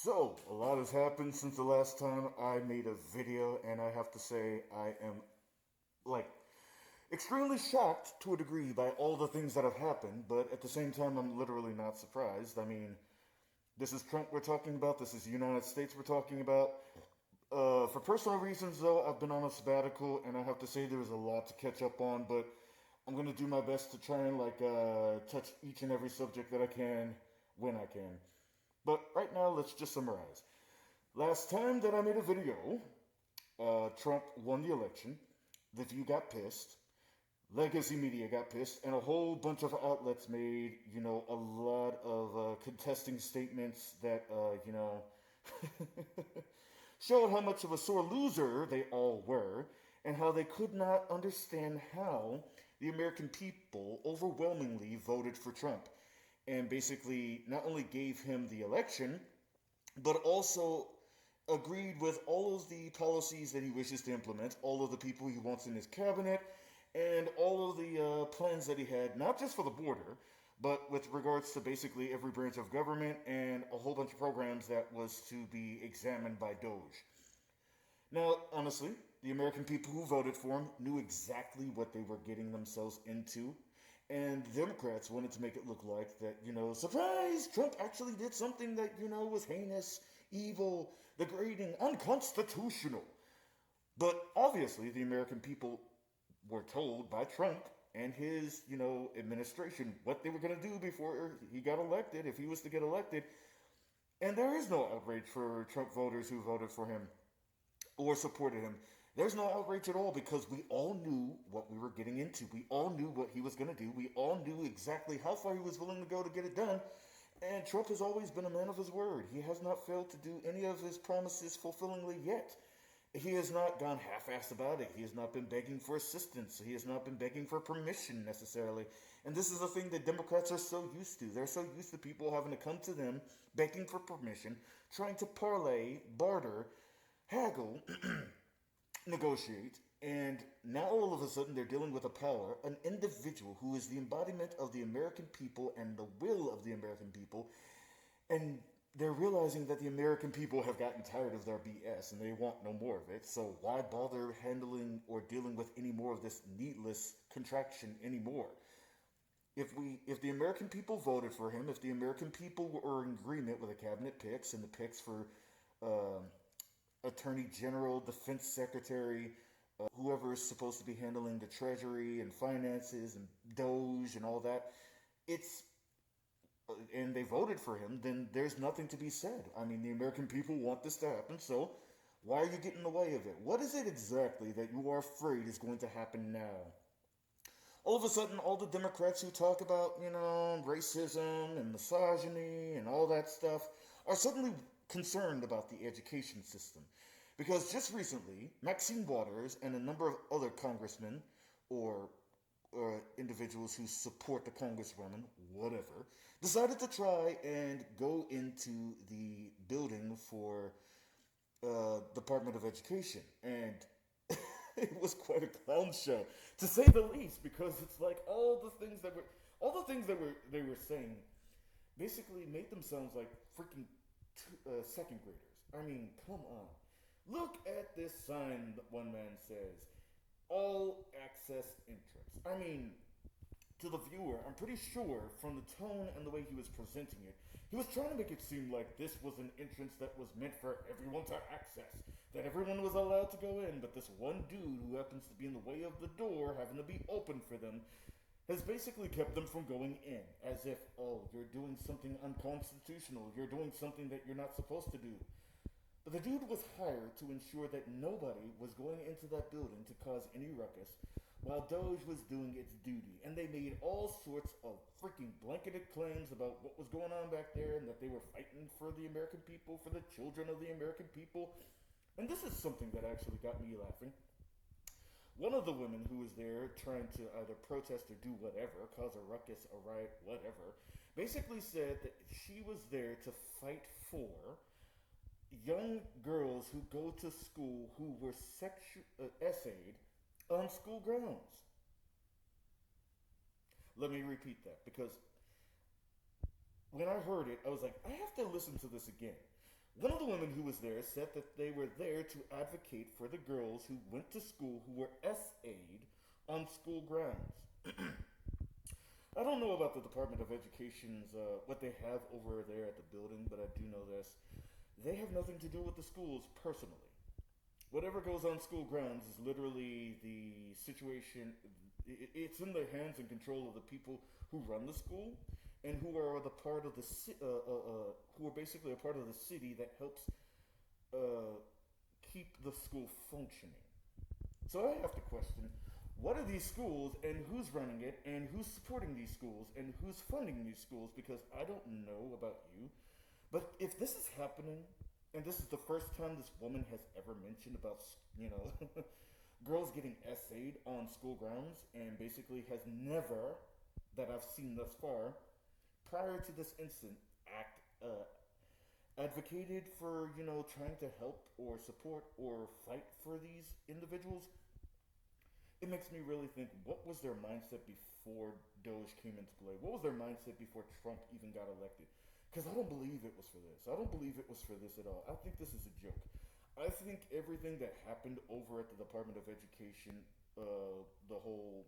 So, a lot has happened since the last time I made a video, and I have to say, I am, like, extremely shocked to a degree by all the things that have happened, but at the same time, I'm literally not surprised. I mean, this is Trump we're talking about, this is the United States we're talking about. For personal reasons, though, I've been on a sabbatical, and I have to say there's a lot to catch up on, but I'm going to do my best to try and, touch each and every subject that I can when I can. But right now, let's just summarize. Last time that I made a video, Trump won the election. The View got pissed. Legacy Media got pissed. And a whole bunch of outlets made, a lot of contesting statements that, showed how much of a sore loser they all were and how they could not understand how the American people overwhelmingly voted for Trump and basically not only gave him the election, but also agreed with all of the policies that he wishes to implement, all of the people he wants in his cabinet, and all of the plans that he had, not just for the border, but with regards to basically every branch of government and a whole bunch of programs that was to be examined by DOGE. Now, honestly, the American people who voted for him knew exactly what they were getting themselves into. And the Democrats wanted to make it look like that, surprise, Trump actually did something that, was heinous, evil, degrading, unconstitutional. But obviously, the American people were told by Trump and his, administration what they were going to do before he got elected, if he was to get elected. And there is no outrage for Trump voters who voted for him or supported him. There's no outrage at all because we all knew what we were getting into. We all knew what he was going to do. We all knew exactly how far he was willing to go to get it done. And Trump has always been a man of his word. He has not failed to do any of his promises fulfillingly yet. He has not gone half-assed about it. He has not been begging for assistance. He has not been begging for permission necessarily. And this is the thing that Democrats are so used to. They're so used to people having to come to them, begging for permission, trying to parlay, barter, haggle, negotiate, and now all of a sudden they're dealing with a power, an individual who is the embodiment of the American people and the will of the American people, and they're realizing that the American people have gotten tired of their BS and they want no more of it. So why bother handling or dealing with any more of this needless contraction anymore? If the American people voted for him, if the American people were in agreement with the cabinet picks and the picks for Attorney General, Defense Secretary, whoever is supposed to be handling the Treasury and finances and DOGE and all that, it's and they voted for him, then there's nothing to be said. I mean, the American people want this to happen, so why are you getting in the way of it? What is it exactly that you are afraid is going to happen now? All of a sudden, all the Democrats who talk about, racism and misogyny and all that stuff are suddenly concerned about the education system. Because just recently, Maxine Waters and a number of other congressmen or individuals who support the congresswoman, whatever, decided to try and go into the building for Department of Education. And it was quite a clown show, to say the least, because it's like all the things that they were saying basically made them sound like freaking second graders. I mean, come on. Look at this sign that one man says, all access entrance. I mean, to the viewer, I'm pretty sure from the tone and the way he was presenting it, he was trying to make it seem like this was an entrance that was meant for everyone to access, that everyone was allowed to go in, but this one dude who happens to be in the way of the door, having to be open for them, has basically kept them from going in, as if, oh, you're doing something unconstitutional, you're doing something that you're not supposed to do. But the dude was hired to ensure that nobody was going into that building to cause any ruckus while DOGE was doing its duty. And they made all sorts of freaking blanketed claims about what was going on back there and that they were fighting for the American people, for the children of the American people. And this is something that actually got me laughing. One of the women who was there trying to either protest or do whatever, cause a ruckus, a riot, whatever, basically said that she was there to fight for young girls who go to school who were essayed on school grounds. Let me repeat that because when I heard it, I was like, I have to listen to this again. One of the women who was there said that they were there to advocate for the girls who went to school who were SA'd on school grounds. I don't know about the Department of Education's, what they have over there at the building, but I do know this. They have nothing to do with the schools personally. Whatever goes on school grounds is literally the situation. It's in the hands and control of the people who run the school and who are the part of the who are basically a part of the city that helps keep the school functioning. So I have to question, what are these schools and who's running it and who's supporting these schools and who's funding these schools, because I don't know about you, but if this is happening, and this is the first time this woman has ever mentioned about, girls getting essayed on school grounds, and basically has never, that I've seen thus far, prior to this incident, advocated for, trying to help or support or fight for these individuals. It makes me really think, what was their mindset before DOGE came into play? What was their mindset before Trump even got elected? Because I don't believe it was for this. I don't believe it was for this at all. I think this is a joke. I think everything that happened over at the Department of Education, the whole,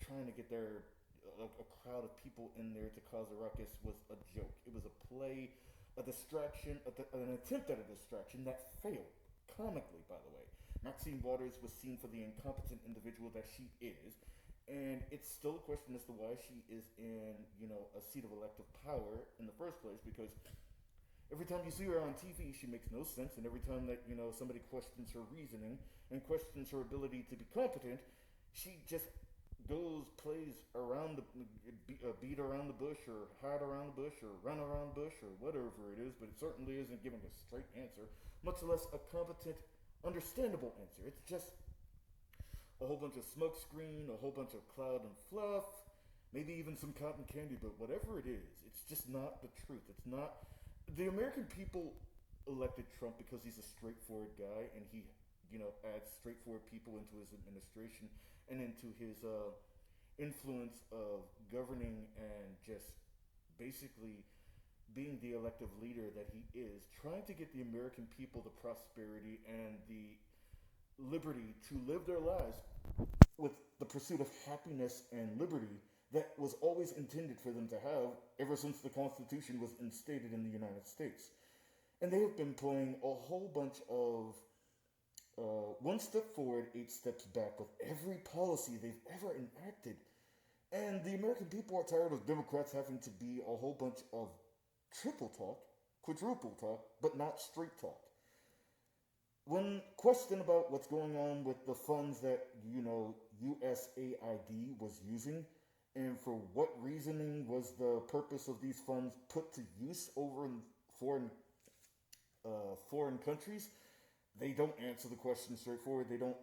trying to get a crowd of people in there to cause a ruckus, was a joke. It was a play, a distraction, an attempt at a distraction that failed, comically, by the way. Maxine Waters was seen for the incompetent individual that she is, and it's still a question as to why she is in, a seat of elective power in the first place, because every time you see her on TV, she makes no sense, and every time that, somebody questions her reasoning and questions her ability to be competent, she just plays around beat around the bush, or hide around the bush, or run around the bush, or whatever it is, but it certainly isn't giving a straight answer, much less a competent, understandable answer. It's just a whole bunch of smoke screen, a whole bunch of cloud and fluff, maybe even some cotton candy, but whatever it is, it's just not the truth. It's not. The American people elected Trump because he's a straightforward guy, and he, adds straightforward people into his administration and into his influence of governing and just basically being the elective leader that he is, trying to get the American people the prosperity and the liberty to live their lives with the pursuit of happiness and liberty that was always intended for them to have ever since the Constitution was instated in the United States. And they have been playing a whole bunch of one step forward, 8 steps back with every policy they've ever enacted. And the American people are tired of Democrats having to be a whole bunch of triple talk, quadruple talk, but not straight talk. When questioned about what's going on with the funds that, USAID was using, and for what reasoning was the purpose of these funds put to use over in foreign countries, they don't answer the question straightforward. They don't,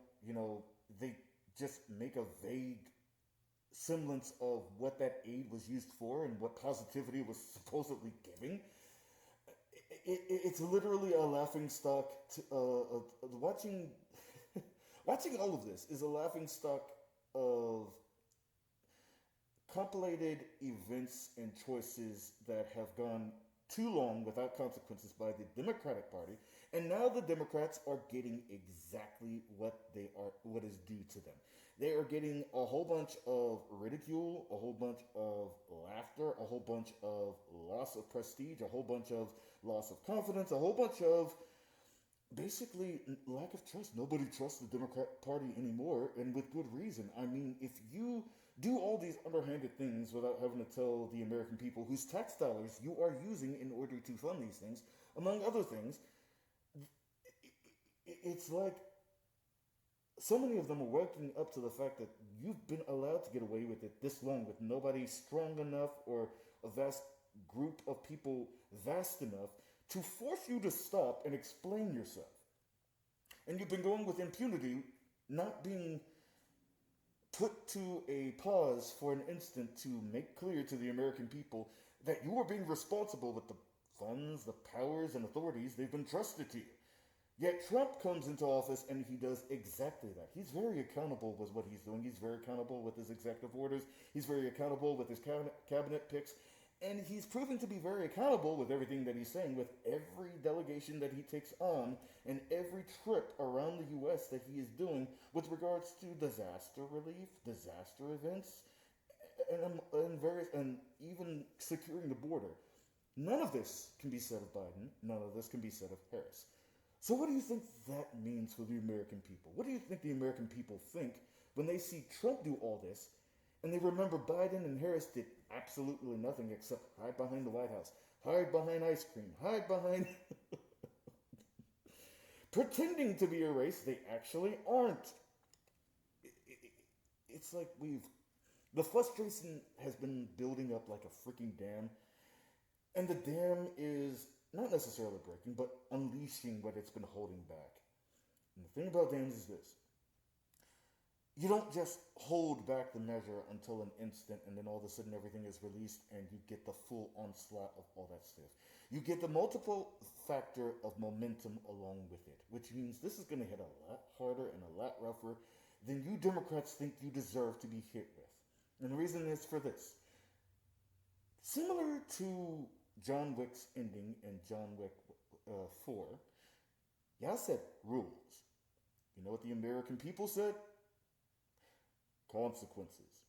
they just make a vague semblance of what that aid was used for and what positivity it was supposedly giving. It's literally a laughing stock. Watching watching all of this is a laughing stock of compilated events and choices that have gone too long without consequences by the Democratic Party, and now the Democrats are getting exactly what is due to them. They are getting a whole bunch of ridicule, a whole bunch of laughter, a whole bunch of loss of prestige, a whole bunch of loss of confidence, a whole bunch of basically lack of trust. Nobody trusts the Democrat Party anymore, and with good reason. I mean, if you do all these underhanded things without having to tell the American people whose tax dollars you are using in order to fund these things, among other things, it's like so many of them are waking up to the fact that you've been allowed to get away with it this long with nobody strong enough or a vast group of people vast enough to force you to stop and explain yourself. And you've been going with impunity, not being put to a pause for an instant to make clear to the American people that you are being responsible with the funds, the powers, and authorities they've been trusted to you. Yet Trump comes into office and he does exactly that. He's very accountable with what he's doing. He's very accountable with his executive orders. He's very accountable with his cabinet picks. And he's proven to be very accountable with everything that he's saying, with every delegation that he takes on, and every trip around the U.S. that he is doing with regards to disaster relief, disaster events, and even securing the border. None of this can be said of Biden. None of this can be said of Harris. So what do you think that means for the American people? What do you think the American people think when they see Trump do all this, and they remember Biden and Harris did absolutely nothing except hide behind the White House, hide behind ice cream, hide behind pretending to be a race they actually aren't? It's like the frustration has been building up like a freaking dam, and the dam is not necessarily breaking, but unleashing what it's been holding back. And the thing about dams is this: you don't just hold back the measure until an instant and then all of a sudden everything is released and you get the full onslaught of all that stuff. You get the multiple factor of momentum along with it, which means this is going to hit a lot harder and a lot rougher than you Democrats think you deserve to be hit with. And the reason is for this. Similar to John Wick's ending in John Wick 4, y'all said rules. You know what the American people said? Consequences.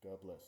God bless.